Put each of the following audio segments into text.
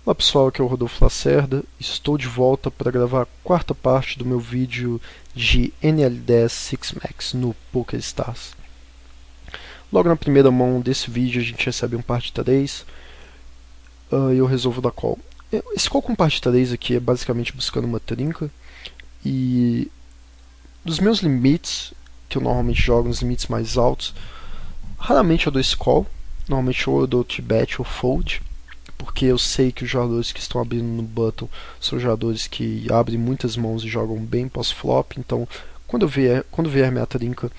Olá pessoal, aqui é o Rodolfo Lacerda. Estou de volta para gravar a quarta parte do meu vídeo de NL10 Six Max no PokerStars. Logo na primeira mão desse vídeo a gente recebe um par de 3 e eu resolvo dar call. Esse call com par de 3 aqui é basicamente buscando uma trinca, e dos meus limites, que eu normalmente jogo nos limites mais altos, raramente eu dou esse call. Normalmente ou eu dou t-bet ou fold, porque eu sei que os jogadores que estão abrindo no button são jogadores que abrem muitas mãos e jogam bem pós-flop, então quando vier minha trinca,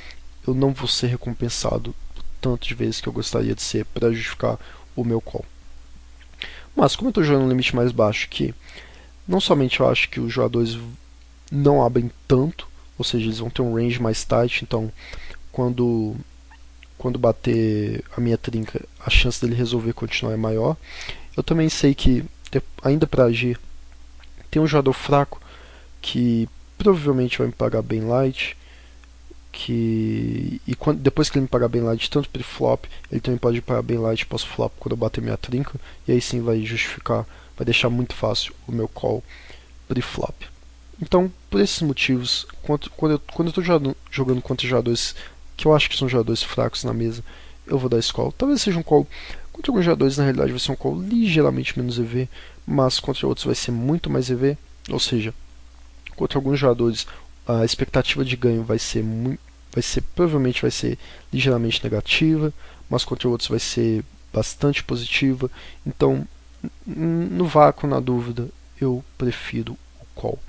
eu não vou ser recompensado por tanto de vezes que eu gostaria de ser para justificar o meu call. Mas como eu estou jogando no limite mais baixo aqui, não somente eu acho que os jogadores não abrem tanto, ou seja, eles vão ter um range mais tight, então quando bater a minha trinca, a chance dele resolver continuar é maior. Eu também sei que, ainda para agir, tem um jogador fraco que provavelmente vai me pagar bem light, depois que ele me pagar bem light, tanto pre-flop, ele também pode me pagar bem light pós-flop quando eu bater minha trinca, e aí sim vai justificar, vai deixar muito fácil o meu call pre-flop. Então, por esses motivos, quando eu estou jogando contra jogadores que eu acho que são jogadores fracos na mesa, eu vou dar esse call. Talvez seja um call contra alguns jogadores, na realidade vai ser um call ligeiramente menos EV, mas contra outros vai ser muito mais EV, ou seja, contra alguns jogadores a expectativa de ganho provavelmente vai ser ligeiramente negativa, mas contra outros vai ser bastante positiva. Então, no vácuo, na dúvida, eu prefiro o call.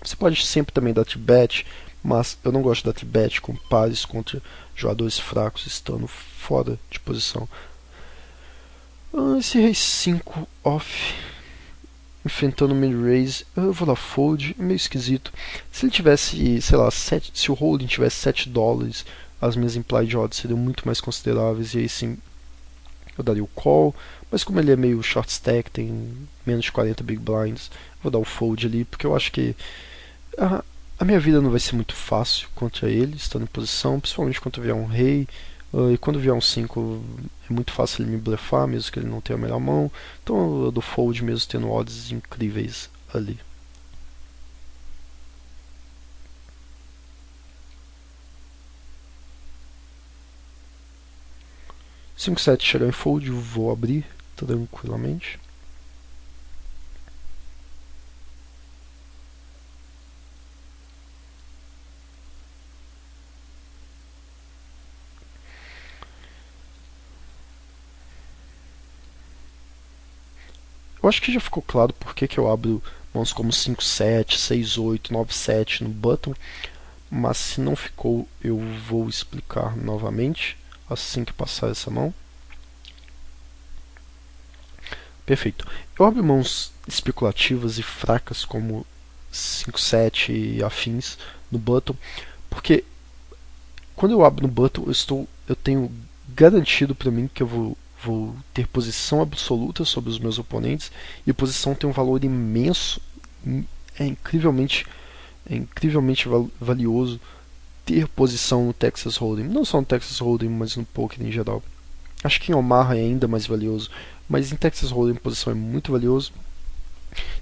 Você pode sempre também dar t-bet, mas eu não gosto de dar t-bet com pares contra jogadores fracos estando fora de posição. Esse rei 5 off, enfrentando o mid-raise, eu vou dar fold, é meio esquisito. Se ele tivesse, sei lá, se o holding tivesse $7, as minhas implied odds seriam muito mais consideráveis, e aí sim eu daria o call, mas como ele é meio short stack, tem menos de 40 big blinds, vou dar o fold ali, porque eu acho que a minha vida não vai ser muito fácil contra ele, estando em posição, principalmente quando vier um rei, e quando vier um 5 é muito fácil ele me blefar, mesmo que ele não tenha a melhor mão, então eu dou fold mesmo tendo odds incríveis ali. Cinco 7 chegar em fold, vou abrir tranquilamente. Eu acho que já ficou claro porque que eu abro mãos como 5-7, 6-8, 9-7 no button, mas se não ficou, eu vou explicar novamente assim que passar essa mão. Perfeito. Eu abro mãos especulativas e fracas como 5-7 e afins no button, porque quando eu abro no button eu tenho garantido para mim que eu vou ter posição absoluta sobre os meus oponentes, e a posição tem um valor imenso, é incrivelmente, valioso ter posição no Texas Hold'em, não só no Texas Hold'em, mas no poker em geral. Acho que em Omaha é ainda mais valioso, mas em Texas Hold'em posição é muito valioso.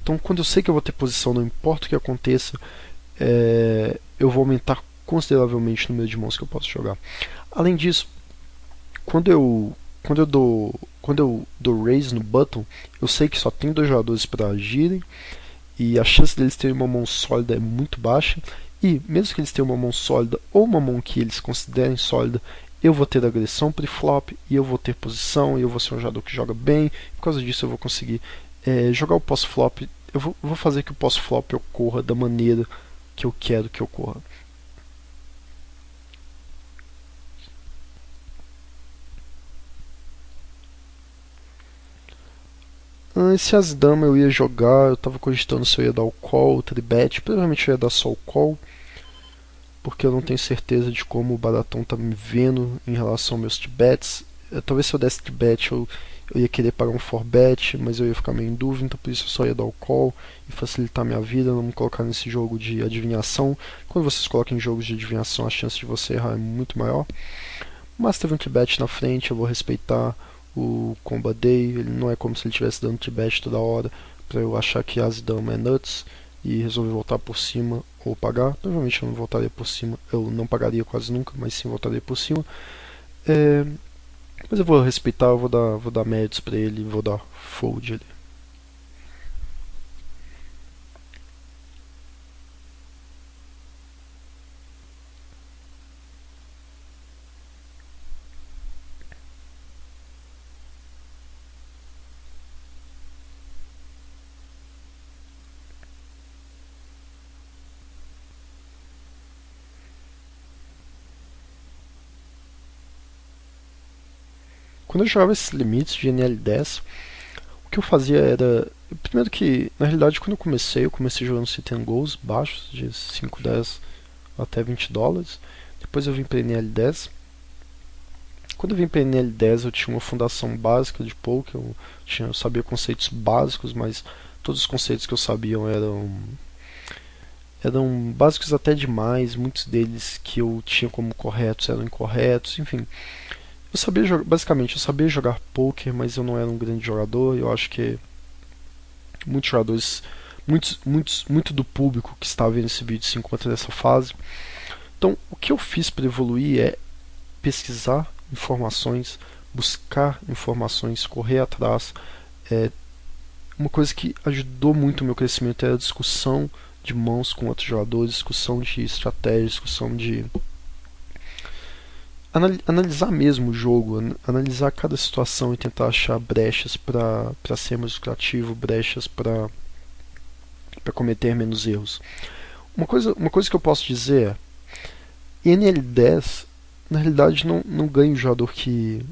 Então, quando eu sei que eu vou ter posição, não importa o que aconteça, eu vou aumentar consideravelmente o número de mãos que eu posso jogar. Além disso, quando eu dou raise no button, eu sei que só tem dois jogadores para agirem, e a chance deles terem uma mão sólida é muito baixa, e mesmo que eles tenham uma mão sólida ou uma mão que eles considerem sólida, eu vou ter agressão pre-flop, e eu vou ter posição, e eu vou ser um jogador que joga bem. Por causa disso eu vou conseguir jogar o pós-flop. Eu vou fazer que o pós-flop ocorra da maneira que eu quero que ocorra. Esse as dama eu ia jogar, eu tava cogitando se eu ia dar o call, o tribet, provavelmente eu ia dar só o call, porque eu não tenho certeza de como o baratão tá me vendo em relação aos meus t-bets. Talvez se eu desse t-bet eu ia querer pagar um 4-bet, mas eu ia ficar meio em dúvida, então por isso eu só ia dar o call e facilitar a minha vida, não me colocar nesse jogo de adivinhação. Quando vocês colocam em jogos de adivinhação, a chance de você errar é muito maior. Mas teve um t-bet na frente, eu vou respeitar o combo day, ele não é como se ele estivesse dando t-bet toda hora para eu achar que as e dama é nuts e resolver voltar por cima ou pagar. Provavelmente eu não voltaria por cima, eu não pagaria quase nunca, mas sim voltaria por cima. Mas eu vou respeitar, eu vou dar méritos para ele, vou dar fold ali. Quando eu jogava esses limites de NL10, o que eu fazia era. Primeiro que, na realidade, quando eu comecei jogando sit and goes baixos, de 5, 10 até $20. Depois eu vim para NL10. Quando eu vim para NL10, eu tinha uma fundação básica de poker, eu sabia conceitos básicos, mas todos os conceitos que eu sabia eram básicos até demais, muitos deles que eu tinha como corretos eram incorretos, enfim. Eu sabia jogar, basicamente, eu sabia jogar poker, mas eu não era um grande jogador. Eu acho que muitos jogadores, muito do público que está vendo esse vídeo se encontra nessa fase. Então, o que eu fiz para evoluir é pesquisar informações, buscar informações, correr atrás. Uma coisa que ajudou muito o meu crescimento era a discussão de mãos com outros jogadores, discussão de estratégia, discussão de analisar mesmo o jogo, analisar cada situação e tentar achar brechas para ser mais lucrativo, brechas para cometer menos erros. Uma coisa que eu posso dizer é: NL10 na realidade não ganha o jogador que.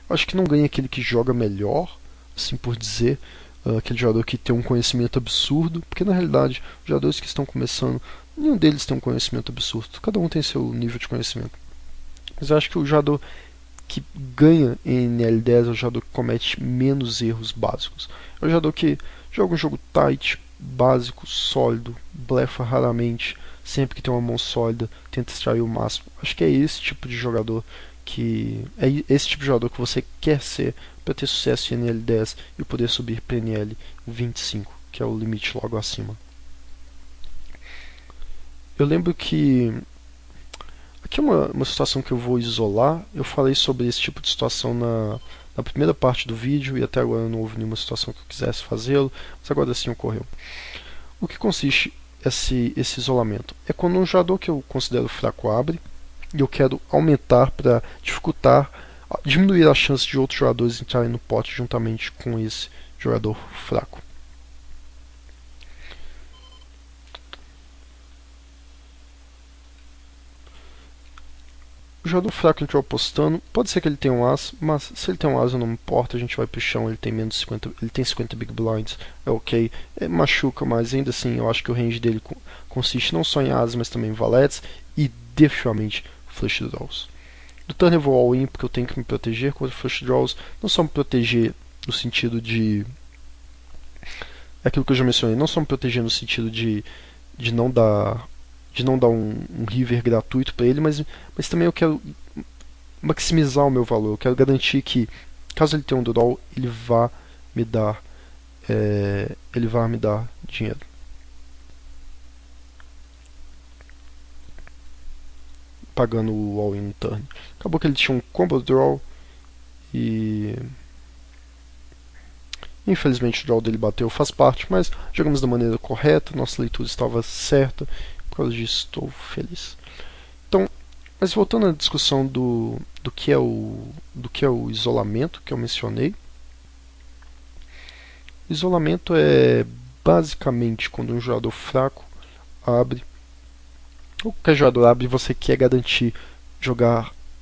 Eu acho que não ganha aquele que joga melhor, assim por dizer, aquele jogador que tem um conhecimento absurdo, porque na realidade os jogadores que estão começando, nenhum deles tem um conhecimento absurdo, cada um tem seu nível de conhecimento. Mas eu acho que o jogador que ganha em NL10 é o jogador que comete menos erros básicos. É o jogador que joga um jogo tight, básico, sólido, blefa raramente, sempre que tem uma mão sólida, tenta extrair o máximo. Acho que é esse tipo de jogador que você quer ser para ter sucesso em NL10 e poder subir para NL 25, que é o limite logo acima. Eu lembro que aqui é uma situação que eu vou isolar. Eu falei sobre esse tipo de situação na primeira parte do vídeo e até agora não houve nenhuma situação que eu quisesse fazê-lo, mas agora sim ocorreu. O que consiste esse isolamento? É quando um jogador que eu considero fraco abre e eu quero aumentar para diminuir a chance de outros jogadores entrarem no pote juntamente com esse jogador fraco. O jogador fraco entrou apostando, pode ser que ele tenha um as, mas se ele tem um as não importa, a gente vai pro chão, ele tem menos 50, ele tem 50 big blinds, é ok, machuca, mas ainda assim eu acho que o range dele consiste não só em as, mas também em valetes e definitivamente flush draws. Do turn eu vou all in porque eu tenho que me proteger contra flush draws, não só me proteger no sentido de aquilo que eu já mencionei, não só me proteger no sentido de não dar um river gratuito para ele, mas também eu quero maximizar o meu valor. Eu quero garantir que, caso ele tenha um draw, ele vá me dar dinheiro. Pagando o all-in no turn. Acabou que ele tinha um combo draw e infelizmente o draw dele bateu, faz parte, mas jogamos da maneira correta, nossa leitura estava certa, por causa disso estou feliz. Então, mas voltando à discussão do que é o isolamento que eu mencionei. Isolamento é basicamente quando um jogador fraco abre, ou qualquer jogador abre e você quer garantir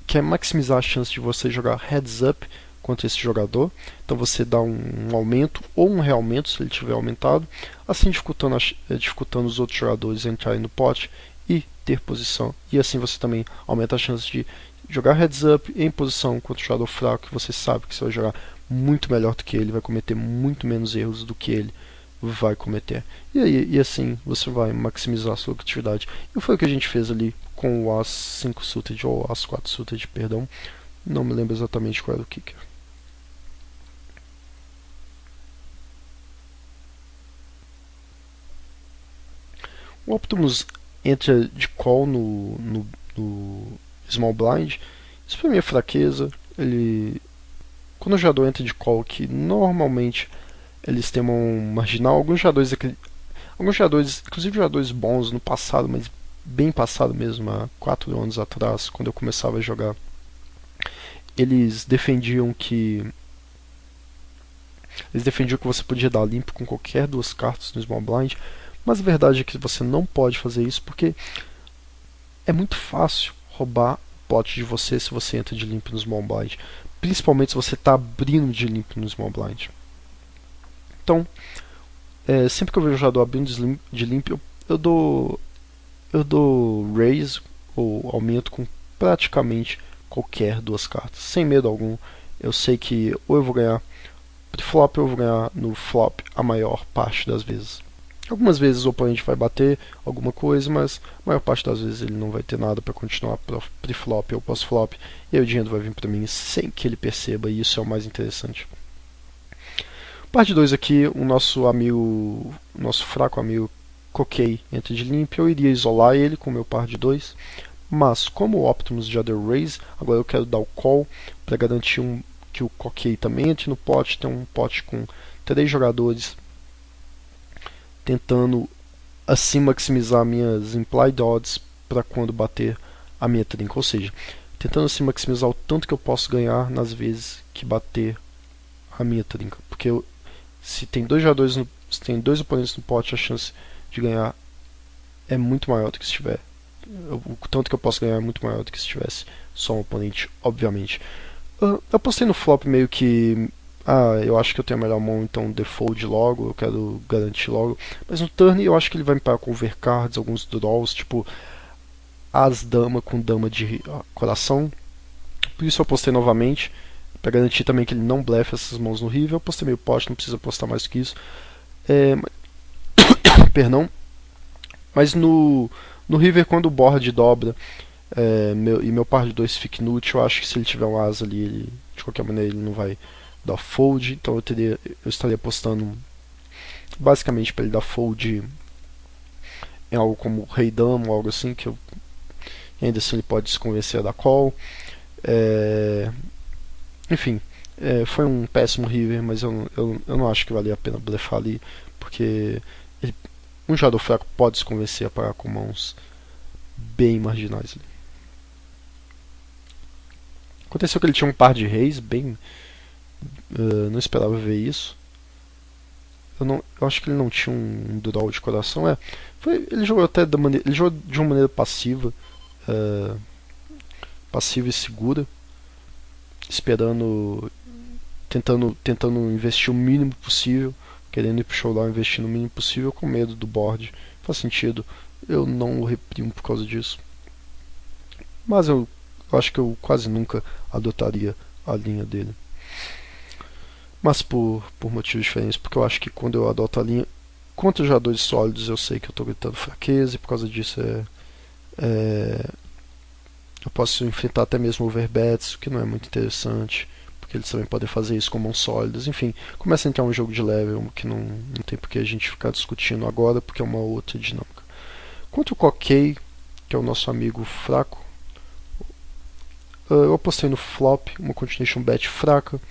quer maximizar a chance de você jogar heads up contra esse jogador. Então você dá um aumento ou um realmente se ele tiver aumentado, assim dificultando os outros jogadores a entrarem no pote e ter posição. E assim você também aumenta a chance de jogar heads up em posição contra o jogador fraco, que você sabe que você vai jogar muito melhor do que ele, vai cometer muito menos erros do que ele vai cometer. E assim você vai maximizar a sua lucratividade. E foi o que a gente fez ali com o As 5 suited, ou As 4 suited, perdão, Não me lembro exatamente qual era o kicker. O Optimus entra de call no Small Blind. Isso pra mim é fraqueza. Quando o jogador entra de call, que normalmente eles têm um marginal, alguns jogadores, inclusive jogadores bons no passado, mas bem passado mesmo, há 4 anos atrás, quando eu começava a jogar, eles defendiam que você podia dar limpo com qualquer 2 cartas no Small Blind, mas a verdade é que você não pode fazer isso porque é muito fácil roubar o pote de você se você entra de limpo no Small Blind, principalmente se você está abrindo de limpo no Small Blind. Então, sempre que eu vejo um jogador abrindo de limpo, eu dou raise ou aumento com praticamente qualquer 2 cartas, sem medo algum. Eu sei que ou eu vou ganhar pre-flop ou eu vou ganhar no flop a maior parte das vezes. Algumas vezes o oponente vai bater alguma coisa, mas a maior parte das vezes ele não vai ter nada para continuar pre-flop ou pós-flop, e aí o dinheiro vai vir para mim sem que ele perceba, e isso é o mais interessante. Parte 2 aqui, o nosso fraco amigo Kokei entra de limpo. Eu iria isolar ele com o meu par de 2, mas como o Optimus já deu raise, agora eu quero dar o call para garantir que o Kokei também entre no pote. Tem um pote com 3 jogadores tentando assim maximizar minhas implied odds para quando bater a minha trinca, ou seja, tentando assim maximizar o tanto que eu posso ganhar nas vezes que bater a minha trinca, porque se tem 2 jogadores se tem 2 oponentes no pote, a chance de ganhar é muito maior do que se tiver. O tanto que eu posso ganhar é muito maior do que se tivesse só um oponente, obviamente. Eu apostei no flop meio que. Eu acho que eu tenho a melhor mão, então default logo, eu quero garantir logo. Mas no turn eu acho que ele vai me parar com overcards, alguns draws, tipo as-dama com dama de coração. Por isso eu apostei novamente, para garantir também que ele não blefe essas mãos no river. Eu apostei meio pote, não precisa apostar mais do que isso. Perdão. Mas no river, quando o board dobra e meu par de 2 fica inútil, eu acho que se ele tiver um asa ali, de qualquer maneira ele não vai dar fold, então eu estaria apostando basicamente para ele dar fold em algo como rei dama ou algo assim, que ainda assim ele pode se convencer a dar call. Enfim, foi um péssimo river, mas eu não acho que valia a pena blefar ali, porque um jogador fraco pode se convencer a parar com mãos bem marginais ali. Aconteceu que ele tinha um par de reis, bem. Não esperava ver isso. Eu acho que ele não tinha um draw de coração. Ele jogou até ele jogou de uma maneira passiva, passiva e segura, esperando, tentando investir o mínimo possível, querendo ir pro showdown investindo o mínimo possível, com medo do board. Faz sentido. Eu não o reprimo por causa disso. Mas eu acho que eu quase nunca adotaria a linha dele. Mas por motivos diferentes, porque eu acho que quando eu adoto a linha contra jogadores sólidos eu sei que eu estou gritando fraqueza, e por causa disso eu posso enfrentar até mesmo overbets, o que não é muito interessante, porque eles também podem fazer isso com mãos sólidas. Enfim, começa a entrar um jogo de level que não tem por que a gente ficar discutindo agora, porque é uma outra dinâmica. Quanto o Kokei, que é o nosso amigo fraco, eu apostei no flop, uma continuation bet fraca,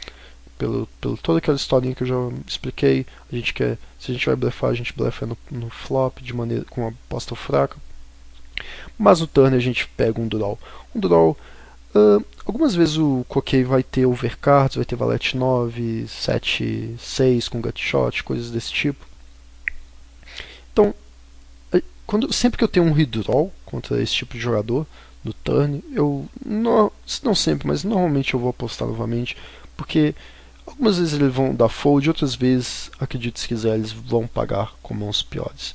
pelo toda aquela historinha que eu já expliquei. Se a gente vai blefar, a gente blefa no flop de maneira com uma aposta fraca. Mas no turn a gente pega um draw. Algumas vezes o Kokei vai ter overcards, vai ter valete 9, 7, 6 com gutshot, coisas desse tipo. Então, sempre que eu tenho um redraw contra esse tipo de jogador no turn, eu não sempre, mas normalmente eu vou apostar novamente, porque algumas vezes eles vão dar fold, outras vezes, acredite se quiser, eles vão pagar com mãos piores.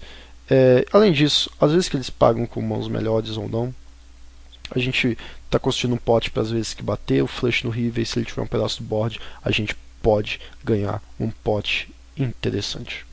Além disso, às vezes que eles pagam com mãos melhores ou não, a gente está construindo um pote para as vezes que bater o flush no river, e se ele tiver um pedaço do board, a gente pode ganhar um pote interessante.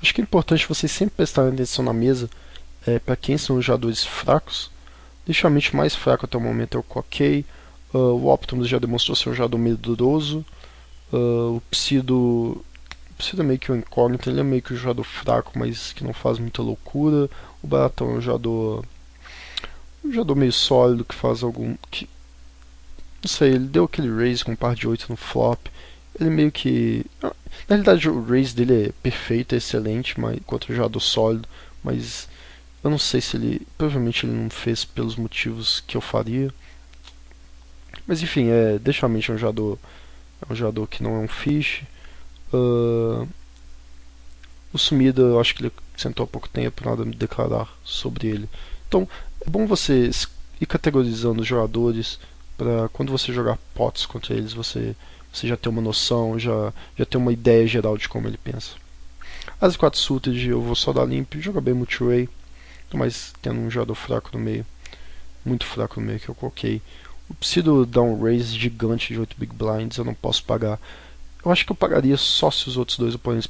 Acho que é importante vocês sempre prestarem atenção na mesa, para quem são os jogadores fracos. Definitivamente mais fraco até o momento é o Kokei. O Optimus já demonstrou ser um jogador medroso. O Psido é meio que um incógnito, ele é meio que um jogador fraco, mas que não faz muita loucura. O Baratão é um jogador meio sólido, que faz algum... não sei, ele deu aquele raise com um par de 8 no flop. Ele meio que... na realidade o raise dele é perfeito, é excelente, mas contra um jogador sólido, mas eu não sei se ele... provavelmente ele não fez pelos motivos que eu faria. Mas enfim, definitivamente é um jogador que não é um fish. O Sumida, eu acho que ele sentou há pouco tempo, nada a me declarar sobre ele. Então, é bom você ir categorizando os jogadores para quando você jogar pots contra eles, você já ter uma noção, já ter uma ideia geral de como ele pensa. As 4 suited eu vou só dar limp, joga bem multi-way, mas tendo um jogador fraco no meio, muito fraco no meio que eu coloquei. Eu preciso dar um raise gigante de 8 big blinds, eu não posso pagar. Eu acho que eu pagaria só se os outros dois oponentes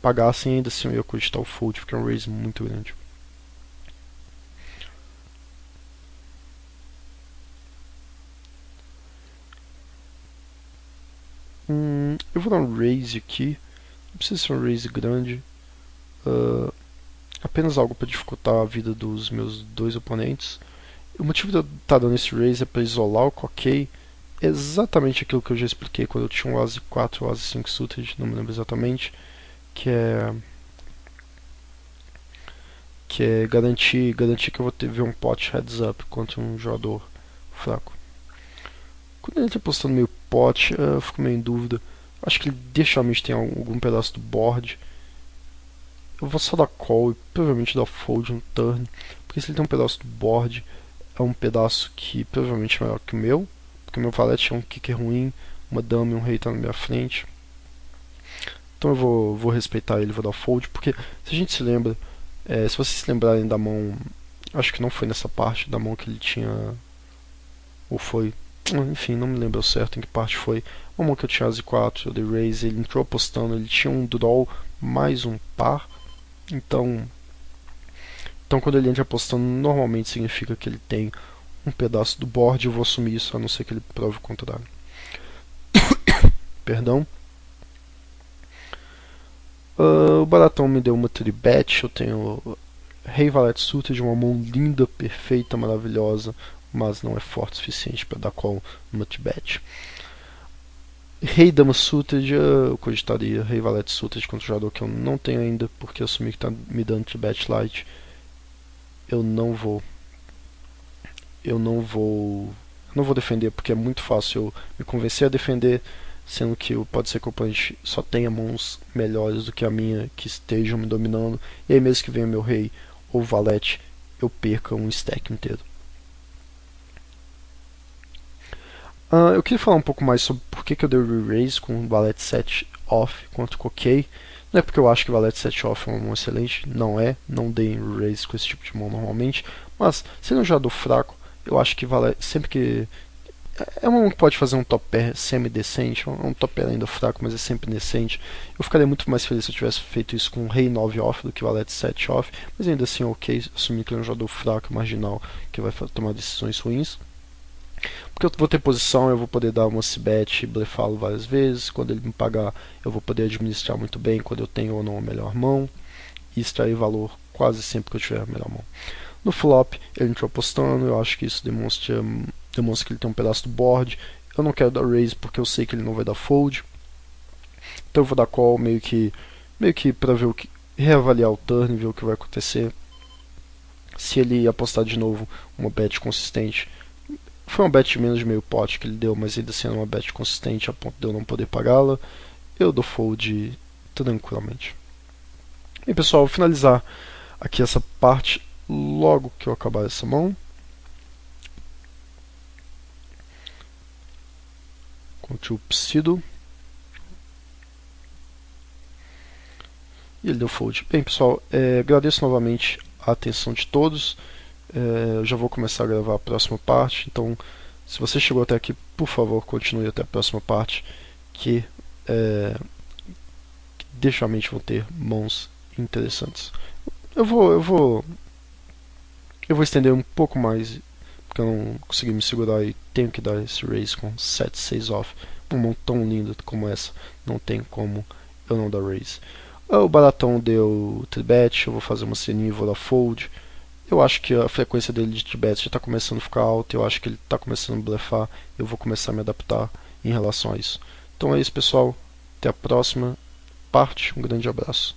pagassem, ainda assim eu ia cogitar o fold, porque é um raise muito grande. Eu vou dar um raise aqui, não precisa ser um raise grande, apenas algo para dificultar a vida dos meus dois oponentes. O motivo de eu estar dando esse raise é para isolar o Kokei, exatamente aquilo que eu já expliquei quando eu tinha um Ase 4 ou Ase 5 suited, não me lembro exatamente, que é garantir que eu vou ver um pot heads up contra um jogador fraco. Quando ele está apostando meio pot, eu fico meio em dúvida. Acho que ele definitivamente tem algum pedaço do board. Eu vou só dar call e provavelmente dar fold no turn, porque se ele tem um pedaço do board, é um pedaço que provavelmente é maior que o meu, porque o meu valete é um kicker ruim, uma dama e um rei tá na minha frente. Então eu vou respeitar ele, vou dar fold, porque se a gente se lembra, se vocês se lembrarem da mão, acho que não foi nessa parte da mão que ele tinha, ou foi, enfim, não me lembro certo em que parte foi. Uma mão que eu tinha Ase 4, eu dei raise, ele entrou apostando, ele tinha um draw mais um par, então quando ele entra apostando, normalmente significa que ele tem um pedaço do board, eu vou assumir isso, a não ser que ele prove o contrário. Perdão. O Baratão me deu uma 3-bet, eu tenho Rei Valete suited de uma mão linda, perfeita, maravilhosa, mas não é forte o suficiente para dar call numa 3-bet. Rei Dama suited, eu cogitaria Rei Valete suited contra um jogador que eu não tenho ainda, porque eu assumi que está me dando 3-bet light. Eu não vou defender, porque é muito fácil eu me convencer a defender, sendo que pode ser que o oponente só tenha mãos melhores do que a minha, que estejam me dominando, e aí mesmo que venha meu rei ou valete, eu perca um stack inteiro. Eu queria falar um pouco mais sobre por que eu dei o re-raise com o valete 7 off contra o Kokei. Não é porque eu acho que o valete 7 off é uma mão excelente, não dei re-raise com esse tipo de mão normalmente, mas sendo um jogador fraco, eu acho que sempre que é uma mão que pode fazer um top pair semi-decente, um top pair ainda fraco, mas é sempre decente. Eu ficaria muito mais feliz se eu tivesse feito isso com o Rei 9 off do que o Valete 7 off, mas ainda assim ok, assumir que ele é um jogador fraco, marginal, que vai tomar decisões ruins. Porque eu vou ter posição, eu vou poder dar uma c-bet e blefá-lo várias vezes. Quando ele me pagar, eu vou poder administrar muito bem quando eu tenho ou não a melhor mão e extrair valor quase sempre que eu tiver a melhor mão. No flop, ele entrou apostando, eu acho que isso demonstra que ele tem um pedaço do board. Eu não quero dar raise porque eu sei que ele não vai dar fold. Então eu vou dar call meio que para ver reavaliar o turn, ver o que vai acontecer. Se ele apostar de novo uma bet consistente, foi uma bet de menos de meio pot que ele deu, mas ainda sendo uma bet consistente a ponto de eu não poder pagá-la, eu dou fold tranquilamente. E pessoal, vou finalizar aqui essa parte logo que eu acabar essa mão. Contra o Psido. E ele deu fold. Bem pessoal, agradeço novamente a atenção de todos. Eu já vou começar a gravar a próxima parte, então se você chegou até aqui, por favor, continue até a próxima parte, que definitivamente vão ter mãos interessantes. Eu vou estender um pouco mais, porque eu não consegui me segurar e tenho que dar esse raise com 7, 6 off. Uma mão tão linda como essa, não tem como eu não dar raise. O baratão deu 3-bet, eu vou fazer uma ceninha e vou dar fold. Eu acho que a frequência dele de 3-bet já está começando a ficar alta, eu acho que ele está começando a blefar, eu vou começar a me adaptar em relação a isso. Então é isso, pessoal, até a próxima parte, um grande abraço.